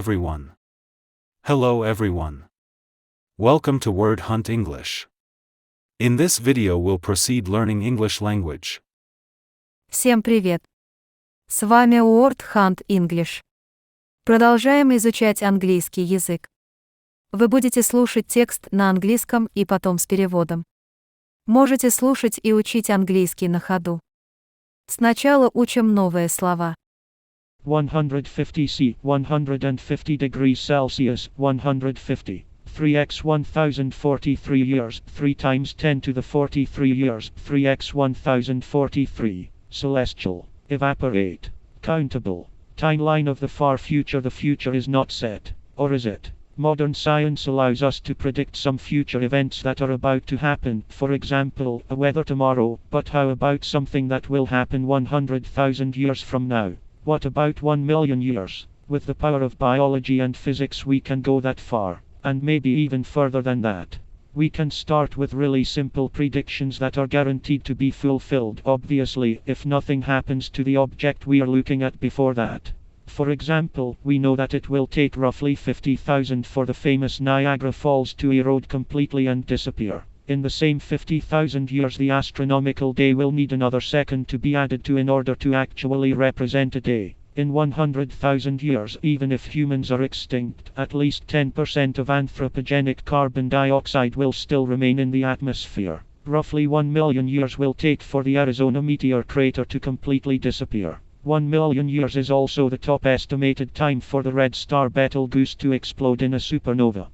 everyone. Hello everyone. Welcome to Word Hunt English. In this video we'll proceed learning English language. Всем привет! С вами Word Hunt English. Продолжаем изучать английский язык. Вы будете слушать текст на английском и потом с переводом. Можете слушать и учить английский на ходу. Сначала учим новые слова. 150 C, 150 degrees Celsius, 150. 3x 1043 years, 3 times 10 to the 43 years, 3x 1043. Celestial. Evaporate. Countable. Timeline of the far future. The future is not set. Or is it? Modern science allows us to predict some future events that are about to happen, for example, a weather tomorrow, but how about something that will happen 100,000 years from now? What about 1 million years? With the power of biology and physics we can go that far, and maybe even further than that. We can start with really simple predictions that are guaranteed to be fulfilled, obviously, if nothing happens to the object we are looking at before that. For example, we know that it will take roughly 50,000 for the famous Niagara Falls to erode completely and disappear. In the same 50,000 years the astronomical day will need another second to be added to in order to actually represent a day. In 100,000 years, even if humans are extinct, at least 10% of anthropogenic carbon dioxide will still remain in the atmosphere. Roughly 1 million years will take for the Arizona meteor crater to completely disappear. 1 million years is also the top estimated time for the red star Betelgeuse to explode in a supernova.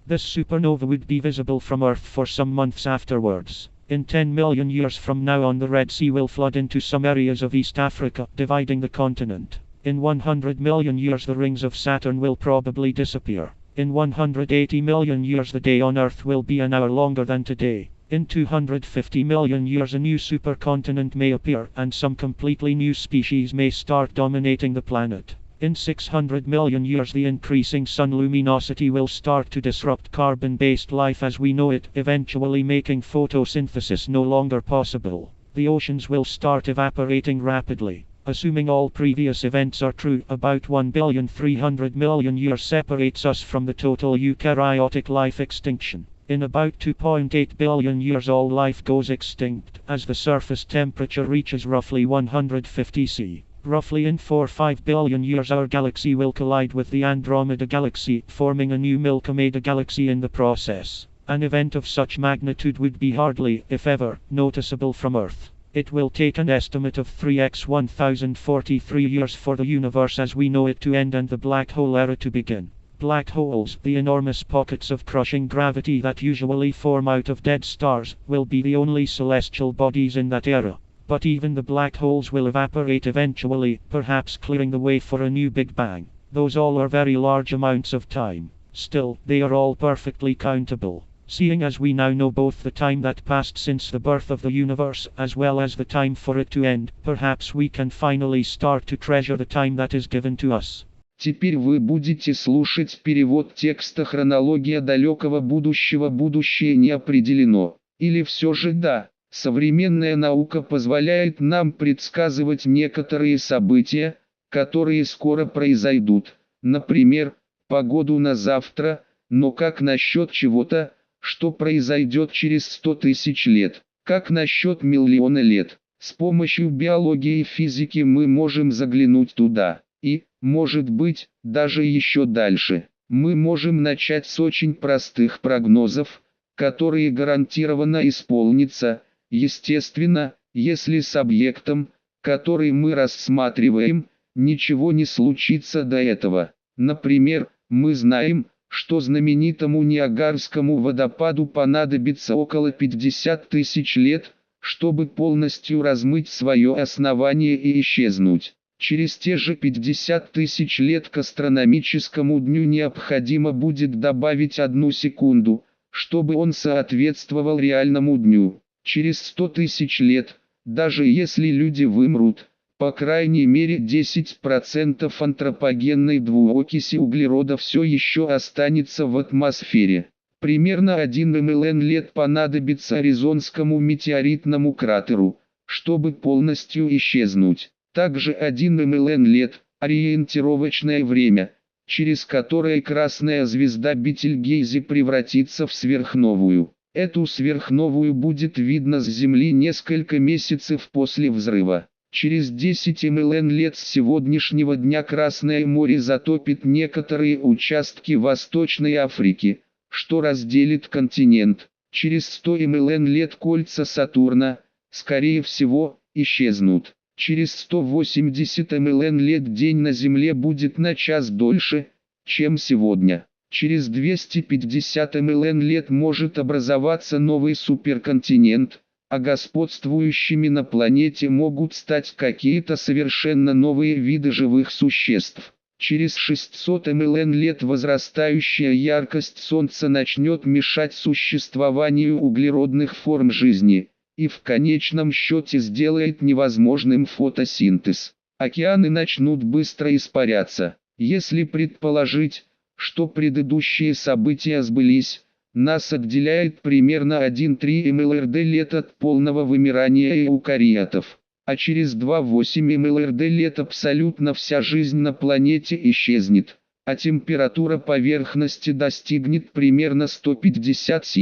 This supernova would be visible from Earth for some months afterwards. In 10 million years from now on, the Red Sea will flood into some areas of East Africa, dividing the continent. In 100 million years the rings of Saturn will probably disappear. In 180 million years the day on Earth will be an hour longer than today. In 250 million years a new supercontinent may appear, and some completely new species may start dominating the planet. In 600 million years the increasing sun luminosity will start to disrupt carbon-based life as we know it, eventually making photosynthesis no longer possible. The oceans will start evaporating rapidly. Assuming all previous events are true, about 1,300,000,000 years separates us from the total eukaryotic life extinction. In about 2.8 billion years all life goes extinct, as the surface temperature reaches roughly 150 C. Roughly in 4-5 billion years our galaxy will collide with the Andromeda Galaxy, forming a new Milky galaxy in the process. An event of such magnitude would be hardly, if ever, noticeable from Earth. It will take an estimate of 3x 1043 years for the universe as we know it to end and the black hole era to begin. Black holes, the enormous pockets of crushing gravity that usually form out of dead stars, will be the only celestial bodies in that era. But even the black holes will evaporate eventually, perhaps clearing the way for a new Big Bang. Those all are very large amounts of time. Still, they are all perfectly countable. Seeing as we now know both the time that passed since the birth of the universe, as well as the time for it to end, perhaps we can finally start to treasure the time that is given to us. Теперь вы будете слушать перевод текста «Хронология далекого будущего. Будущее не определено». Или все же да? Современная наука позволяет нам предсказывать некоторые события, которые скоро произойдут, например, погоду на завтра, но как насчет чего-то, что произойдет через 100 тысяч лет? Как насчет миллиона лет? С помощью биологии и физики мы можем заглянуть туда, и, может быть, даже еще дальше. Мы можем начать с очень простых прогнозов, которые гарантированно исполнятся. Естественно, если с объектом, который мы рассматриваем, ничего не случится до этого. Например, мы знаем, что знаменитому Ниагарскому водопаду понадобится около 50 тысяч лет, чтобы полностью размыть свое основание и исчезнуть. Через те же 50 тысяч лет к астрономическому дню необходимо будет добавить 1 секунду, чтобы он соответствовал реальному дню. Через 100 тысяч лет, даже если люди вымрут, по крайней мере 10% антропогенной двуокиси углерода все еще останется в атмосфере. Примерно 1 миллион лет понадобится Аризонскому метеоритному кратеру, чтобы полностью исчезнуть. Также 1 миллион лет – ориентировочное время, через которое красная звезда Бетельгейзе превратится в сверхновую. Эту сверхновую будет видно с Земли несколько месяцев после взрыва. Через 10 млн лет с сегодняшнего дня Красное море затопит некоторые участки Восточной Африки, что разделит континент. Через 100 млн лет кольца Сатурна, скорее всего, исчезнут. Через 180 млн лет день на Земле будет на час дольше, чем сегодня. Через 250 млн лет может образоваться новый суперконтинент, а господствующими на планете могут стать какие-то совершенно новые виды живых существ. Через 600 млн лет возрастающая яркость Солнца начнет мешать существованию углеродных форм жизни, и в конечном счете сделает невозможным фотосинтез. Океаны начнут быстро испаряться. Если предположить, что предыдущие события сбылись, нас отделяет примерно 1,3 миллиарда лет от полного вымирания эукариотов, а через 2,8 миллиарда лет абсолютно вся жизнь на планете исчезнет, а температура поверхности достигнет примерно 150 С.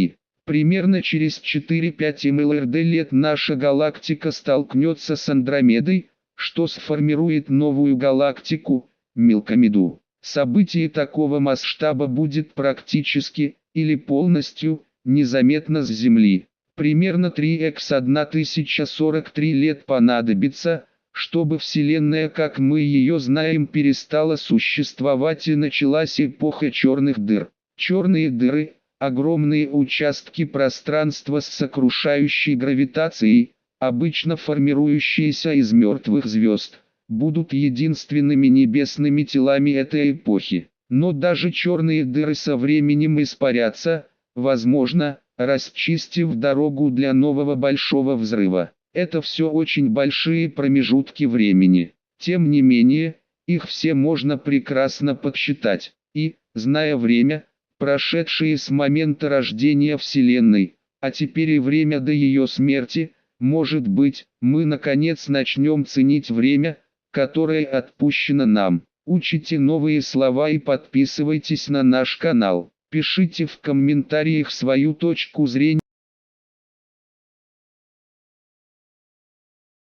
Примерно через 4-5 миллиарда лет наша галактика столкнется с Андромедой, что сформирует новую галактику, Мелкомеду. Событие такого масштаба будет практически, или полностью, незаметно с Земли. Примерно 3х 1043 лет понадобится, чтобы Вселенная, как мы ее знаем, перестала существовать и началась эпоха черных дыр. Черные дыры – огромные участки пространства с сокрушающей гравитацией, обычно формирующиеся из мертвых звезд, будут единственными небесными телами этой эпохи. Но даже черные дыры со временем испарятся, возможно, расчистив дорогу для нового большого взрыва. Это все очень большие промежутки времени. Тем не менее, их все можно прекрасно подсчитать. И, зная время, прошедшее с момента рождения Вселенной, а теперь и время до ее смерти, может быть, мы наконец начнем ценить время, которое отпущено нам. Учите новые слова и подписывайтесь на наш канал. Пишите в комментариях свою точку зрения.